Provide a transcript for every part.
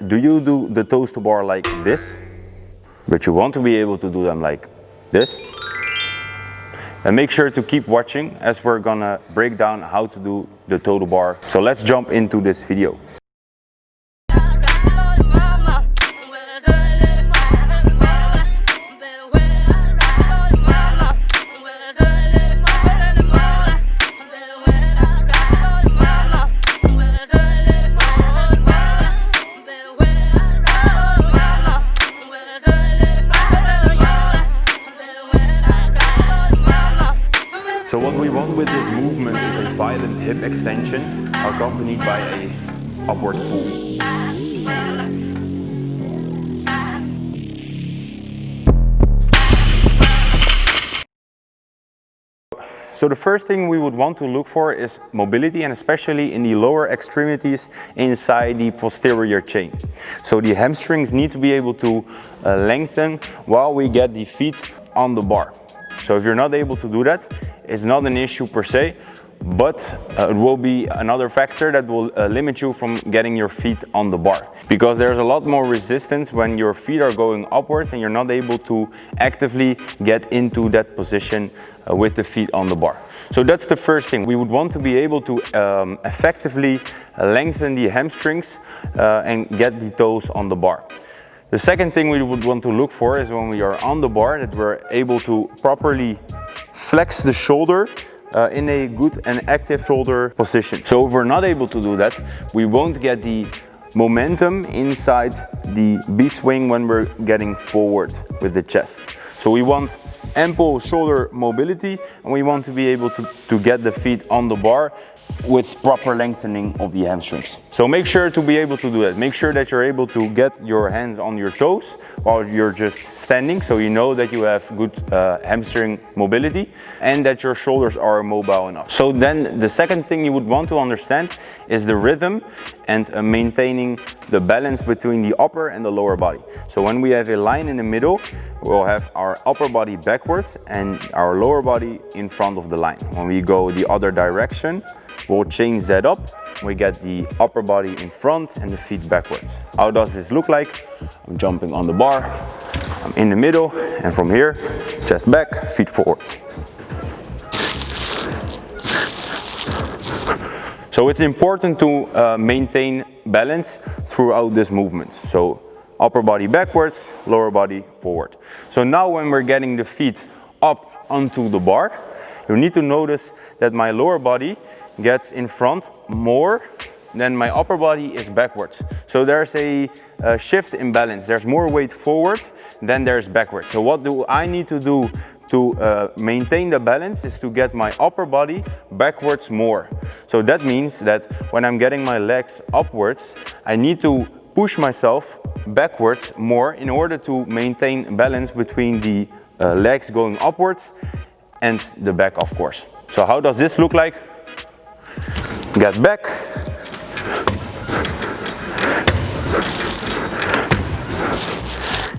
do you do the toes to bar like this? But you want to be able to do them like this. And make sure to keep watching as we're gonna break down how to do the toe to bar. So let's jump into this video. So what we want with this movement is a violent hip extension accompanied by a upward pull. So the first thing we would want to look for is mobility, and especially in the lower extremities inside the posterior chain. So the hamstrings need to be able to lengthen while we get the feet on the bar. So if you're not able to do that, it's not an issue per se, but it will be another factor that will limit you from getting your feet on the bar. Because there's a lot more resistance when your feet are going upwards and you're not able to actively get into that position with the feet on the bar. So that's the first thing. We would want to be able to effectively lengthen the hamstrings and get the toes on the bar. The second thing we would want to look for is when we are on the bar that we're able to properly flex the shoulder in a good and active shoulder position. So if we're not able to do that, we won't get the momentum inside the B-swing when we're getting forward with the chest. So we want ample shoulder mobility, and we want to be able to get the feet on the bar with proper lengthening of the hamstrings. So make sure to be able to do that. Make sure that you're able to get your hands on your toes while you're just standing, so you know that you have good hamstring mobility and that your shoulders are mobile enough. So then the second thing you would want to understand is the rhythm and maintaining the balance between the upper and the lower body. So when we have a line in the middle, we'll have our upper body backwards and our lower body in front of the line. When we go the other direction, we'll change that up. We get the upper body in front and the feet backwards. How does this look like? I'm jumping on the bar, I'm in the middle, and from here, chest back, feet forward. So it's important to maintain balance throughout this movement. So upper body backwards, lower body forward. So now when we're getting the feet up onto the bar, you need to notice that my lower body gets in front more than my upper body is backwards. So there's a shift in balance. There's more weight forward than there's backwards. So what do I need to do to maintain the balance is to get my upper body backwards more. So that means that when I'm getting my legs upwards, I need to push myself backwards more in order to maintain balance between the legs going upwards and the back, of course. So how does this look like? Get back,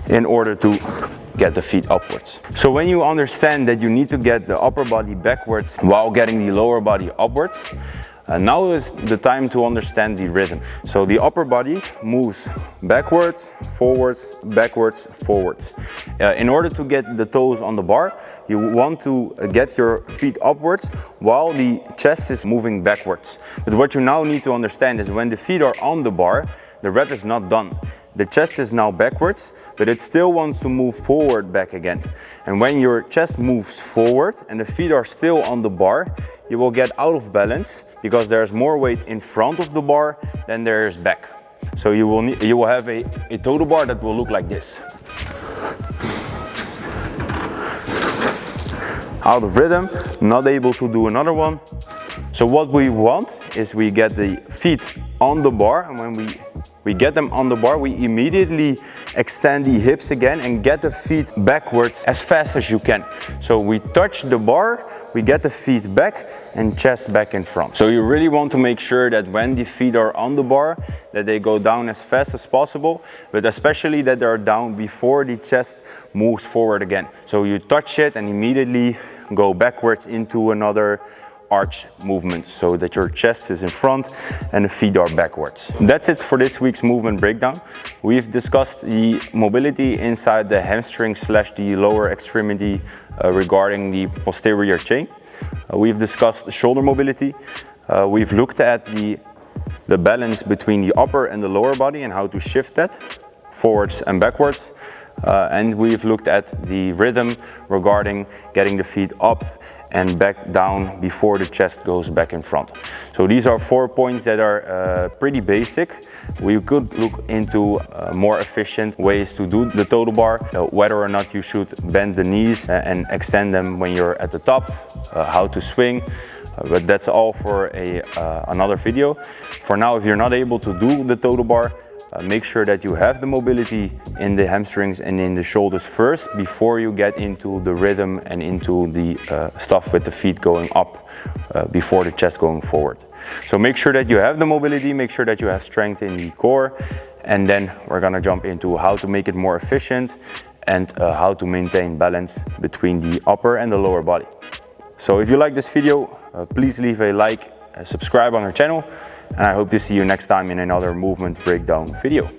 in order to get the feet upwards. So when you understand that you need to get the upper body backwards while getting the lower body upwards, now is the time to understand the rhythm. So the upper body moves backwards, forwards, backwards, forwards. In order to get the toes on the bar, you want to get your feet upwards while the chest is moving backwards. But what you now need to understand is when the feet are on the bar, the rep is not done. The chest is now backwards, but it still wants to move forward back again. And when your chest moves forward and the feet are still on the bar, you will get out of balance because there's more weight in front of the bar than there is back. So you will have a toe to bar that will look like this. Out of rhythm, not able to do another one. So what we want is we get the feet on the bar, and when we get them on the bar, we immediately extend the hips again and get the feet backwards as fast as you can. So we touch the bar, we get the feet back and chest back in front. So you really want to make sure that when the feet are on the bar, that they go down as fast as possible, but especially that they are down before the chest moves forward again. So you touch it and immediately go backwards into another arch movement, so that your chest is in front and the feet are backwards. That's it for this week's movement breakdown. We've discussed the mobility inside the hamstring / the lower extremity regarding the posterior chain. We've discussed shoulder mobility. We've looked at the balance between the upper and the lower body and how to shift that forwards and backwards. And we've looked at the rhythm regarding getting the feet up and back down before the chest goes back in front. So these are 4 points that are pretty basic. We could look into more efficient ways to do the total bar, whether or not you should bend the knees and extend them when you're at the top, how to swing. But that's all for another video. For now, if you're not able to do the total bar, make sure that you have the mobility in the hamstrings and in the shoulders first before you get into the rhythm and into the stuff with the feet going up before the chest going forward. So make sure that you have the mobility, make sure that you have strength in the core, and then we're gonna jump into how to make it more efficient and how to maintain balance between the upper and the lower body. So if you like this video, please leave a like, subscribe on our channel, and I hope to see you next time in another movement breakdown video.